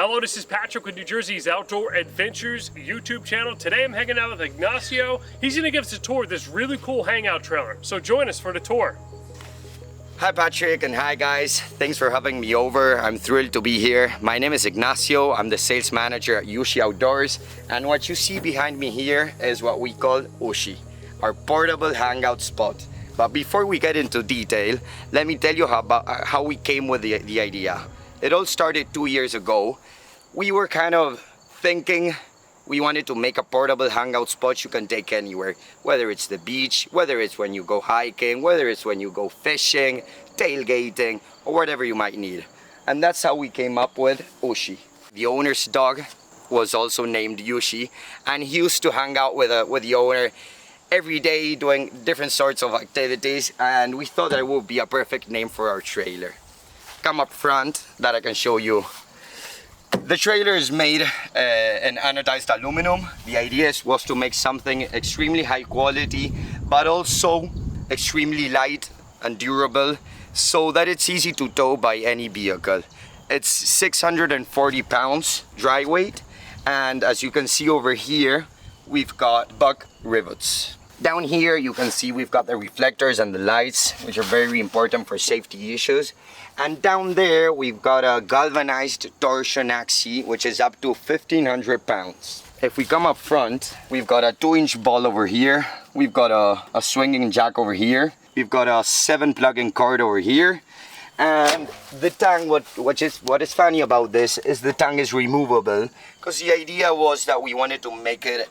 Hello, this is Patrick with New Jersey's Outdoor Adventures YouTube channel. Today I'm hanging out with Ignacio. He's gonna give us a tour of this really cool hangout trailer. So join us for the tour. Hi Patrick and hi guys. Thanks for having me over. I'm thrilled to be here. My name is Ignacio. I'm the sales manager at Ushi Outdoors. And what you see behind me here is what we call Ushi, our portable hangout spot. But before we get into detail, let me tell you how we came with the idea. It all started 2 years ago. We were kind of thinking we wanted to make a portable hangout spot you can take anywhere, whether it's the beach, whether it's when you go hiking, whether it's when you go fishing, tailgating, or whatever you might need. And that's how we came up with Ushi. The owner's dog was also named Ushi, and he used to hang out with the owner every day doing different sorts of activities, and we thought that it would be a perfect name for our trailer. Come up front that I can show you. The trailer is made in anodized aluminum. The idea was to make something extremely high quality, but also extremely light and durable, so that it's easy to tow by any vehicle. It's 640 pounds dry weight, and as you can see over here, we've got buck rivets. Down here you can see we've got the reflectors and the lights, which are very important for safety issues. And down there we've got a galvanized torsion axis, which is up to 1,500 pounds. If we come up front, we've got a 2-inch ball over here. We've got a swinging jack over here. We've got a 7 plug-in cord over here. And the tank, what is funny about this is the tank is removable, because the idea was that we wanted to make it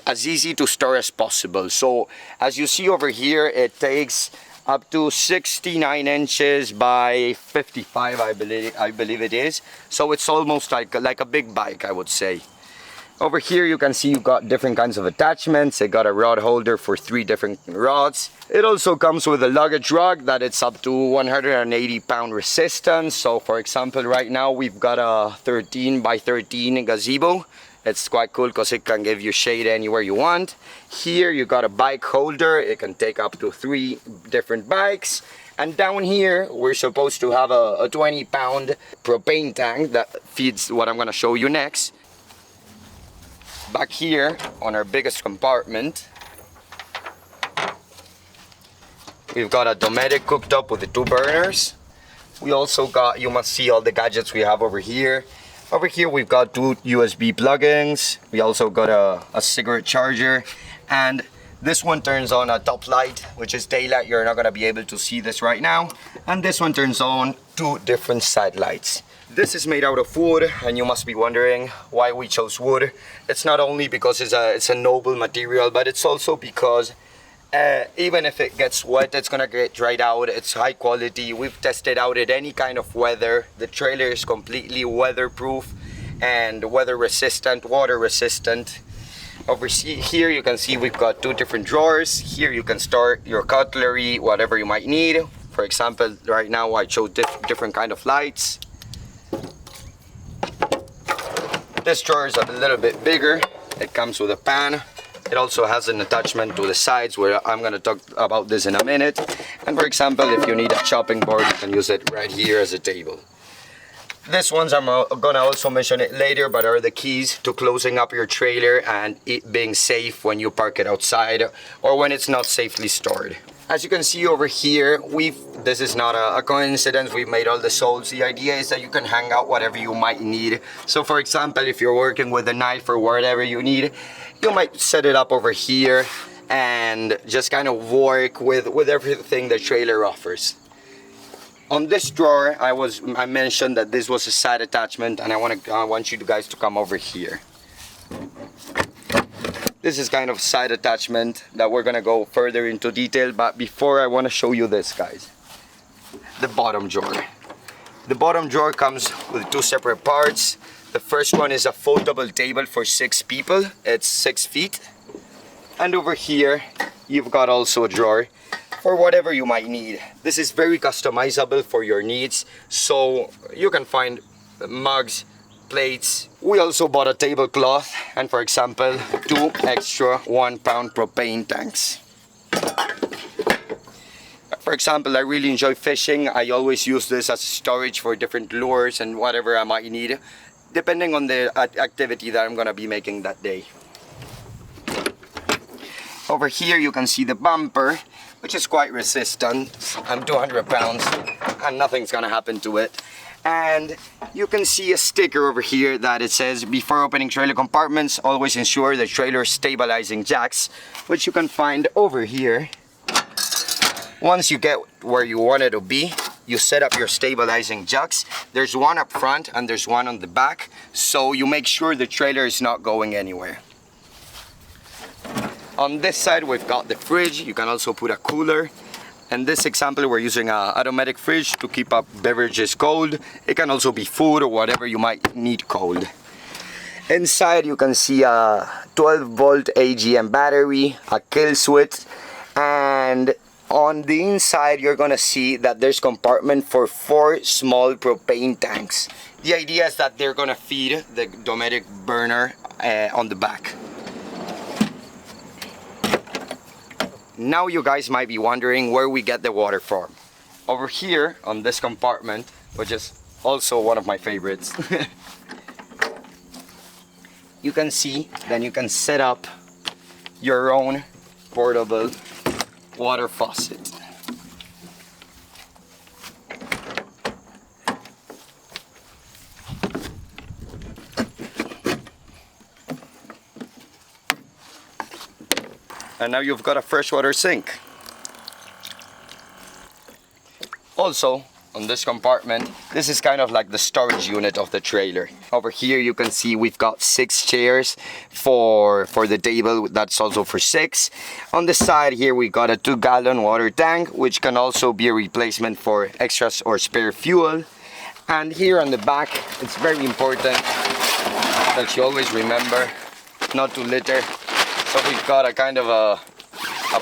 as easy to store as possible. So as you see over here, it takes up to 69 inches by 55, I believe it is. So it's almost like a big bike, I would say. Over here you can see you've got different kinds of attachments. It got a rod holder for 3 different rods. It also comes with a luggage rack that it's up to 180 pound resistance. So for example, right now we've got a 13 by 13 gazebo. It's quite cool because it can give you shade anywhere you want. Here you got a bike holder. It can take up to 3 different bikes. And down here we're supposed to have a 20-pound propane tank that feeds what I'm going to show you next. Back here on our biggest compartment, we've got a Dometic cooked up with the 2 burners. We also got, you must see all the gadgets we have over here. Over here we've got 2 USB plugins. We also got a cigarette charger, and this one turns on a top light, which is daylight. You're not gonna be able to see this right now. And this one turns on 2 different side lights. This is made out of wood, and you must be wondering why we chose wood. It's not only because it's a noble material, but it's also because even if it gets wet, it's gonna get dried out. It's high quality. We've tested out at any kind of weather. The trailer is completely weatherproof and weather resistant, water resistant. Over here you can see we've got 2 different drawers. Here you can store your cutlery, whatever you might need. For example, right now I showed different kind of lights. This drawer is a little bit bigger. It comes with a pan. It also has an attachment to the sides, where I'm going to talk about this in a minute. And for example, if you need a chopping board, you can use it right here as a table. These ones I'm going to also mention it later, but are the keys to closing up your trailer and it being safe when you park it outside or when it's not safely stored. As you can see over here, this is not a coincidence, we've made all the soles. The idea is that you can hang out whatever you might need. So for example, if you're working with a knife or whatever you need, you might set it up over here and just kind of work with everything the trailer offers. On this drawer, I mentioned that this was a side attachment, and I want you guys to come over here. This is kind of side attachment that we're gonna go further into detail, but before I want to show you this, guys. The bottom drawer. The bottom drawer comes with 2 separate parts. The first one is a foldable table for 6 people. It's 6 feet. And over here, you've got also a drawer for whatever you might need. This is very customizable for your needs, so you can find mugs, plates. We also bought a tablecloth and, for example, 2 extra 1-pound propane tanks. For example, I really enjoy fishing. I always use this as storage for different lures and whatever I might need, depending on the activity that I'm gonna be making that day. Over here you can see the bumper, which is quite resistant. I'm 200 pounds and nothing's gonna happen to it. And you can see a sticker over here that it says, before opening trailer compartments, always ensure the trailer stabilizing jacks, which you can find over here. Once you get where you want it to be, you set up your stabilizing jacks. There's one up front and there's one on the back, so you make sure the trailer is not going anywhere. On this side we've got the fridge. You can also put a cooler. In this example we're using an automatic fridge to keep up beverages cold. It can also be food or whatever you might need cold. Inside you can see a 12-volt AGM battery, a kill switch, and on the inside you're gonna see that there's compartment for 4 small propane tanks. The idea is that they're gonna feed the domestic burner on the back. Now you guys might be wondering where we get the water from. Over here on this compartment, which is also one of my favorites, you can see then you can set up your own portable water faucet. And now you've got a freshwater sink. Also, on this compartment, this is kind of like the storage unit of the trailer. Over here you can see we've got 6 chairs for the table, that's also for 6. On the side here we got a 2-gallon water tank, which can also be a replacement for extras or spare fuel. And here on the back, it's very important that you always remember not to litter. So we've got a kind of a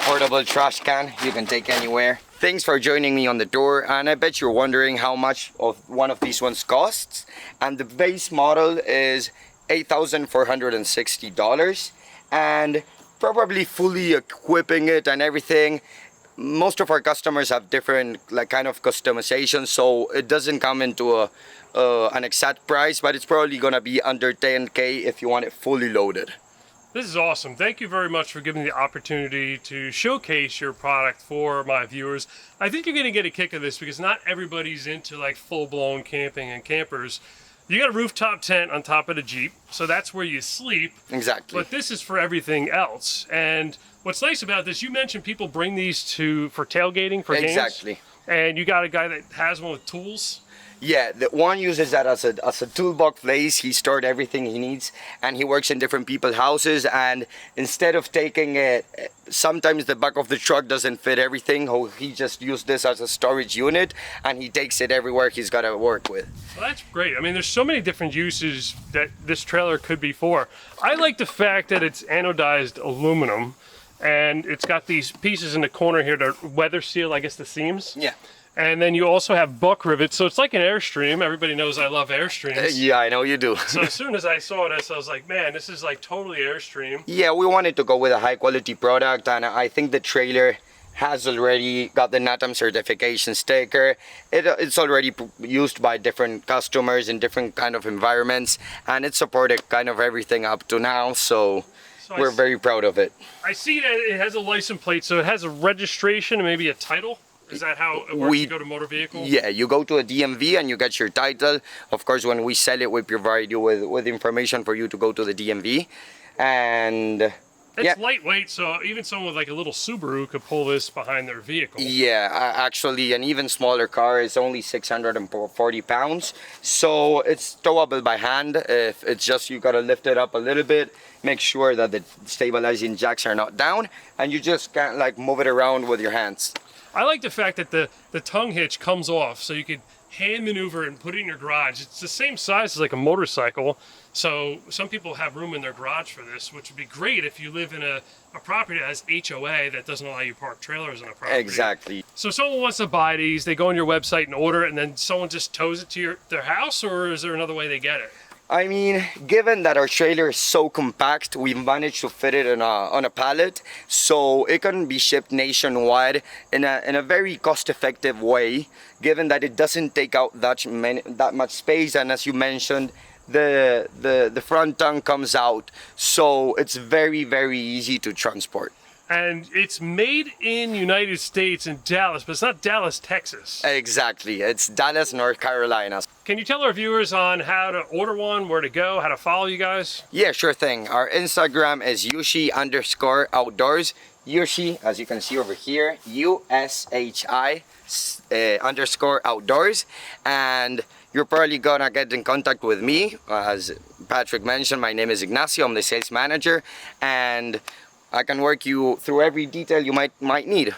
portable trash can you can take anywhere. Thanks for joining me on the tour, and I bet you're wondering how much of one of these ones costs. And the base model is $8,460, and probably fully equipping it and everything, most of our customers have different kind of customization, so it doesn't come into an exact price, but it's probably gonna be under 10K if you want it fully loaded. This is awesome. Thank you very much for giving me the opportunity to showcase your product for my viewers. I think you're going to get a kick of this because not everybody's into like full-blown camping and campers. You got a rooftop tent on top of the Jeep, so that's where you sleep. Exactly. But this is for everything else. And what's nice about this, you mentioned people bring these for tailgating for games. Exactly. And you got a guy that has one with tools. Yeah, the one uses that as a toolbox place. He stored everything he needs, and he works in different people's houses. And instead of taking it, sometimes the back of the truck doesn't fit everything. He just used this as a storage unit, and he takes it everywhere he's got to work with. Well, that's great. I mean, there's so many different uses that this trailer could be for. I like the fact that it's anodized aluminum, and it's got these pieces in the corner here to weather seal, I guess, the seams. Yeah. And then you also have buck rivets, so it's like an Airstream. Everybody knows I love Airstreams. Yeah, I know you do. So as soon as I saw this, I was like, man, this is like totally Airstream. Yeah, we wanted to go with a high quality product, and I think the trailer has already got the NATAM certification sticker. It's already used by different customers in different kind of environments, and it supported kind of everything up to now, so we're very proud of it. I see that it has a license plate, so it has a registration and maybe a title. Is that how it works? You go to motor vehicle? Yeah, you go to a DMV and you get your title. Of course, when we sell it, we provide you with information for you to go to the DMV. And it's lightweight, so even someone with like a little Subaru could pull this behind their vehicle. Yeah, actually, an even smaller car is only 640 pounds. So it's towable by hand. If it's just you gotta lift it up a little bit, make sure that the stabilizing jacks are not down, and you just can't like move it around with your hands. I like the fact that the tongue hitch comes off, so you could hand maneuver and put it in your garage. It's the same size as like a motorcycle, so some people have room in their garage for this, which would be great if you live in a property that has HOA that doesn't allow you to park trailers on a property. Exactly. So someone wants to buy these, they go on your website and order it, and then someone just tows it to their house, or is there another way they get it? I mean, given that our trailer is so compact, we've managed to fit it on a pallet, so it can be shipped nationwide in a very cost-effective way, given that it doesn't take out that much space, and as you mentioned, the front tongue comes out, so it's very, very easy to transport. And it's made in United States in Dallas, but it's not Dallas, Texas. Exactly, it's Dallas, North Carolina. Can you tell our viewers on how to order one, where to go, how to follow you guys? Yeah, sure thing. Our Instagram is Ushi_outdoors. Ushi, as you can see over here, USHI _outdoors. And you're probably gonna get in contact with me. As Patrick mentioned, my name is Ignacio, I'm the sales manager. And I can work you through every detail you might need.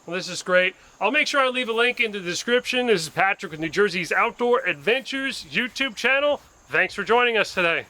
Well, this is great. I'll make sure I leave a link in the description. This is Patrick with New Jersey's Outdoor Adventures YouTube channel. Thanks for joining us today.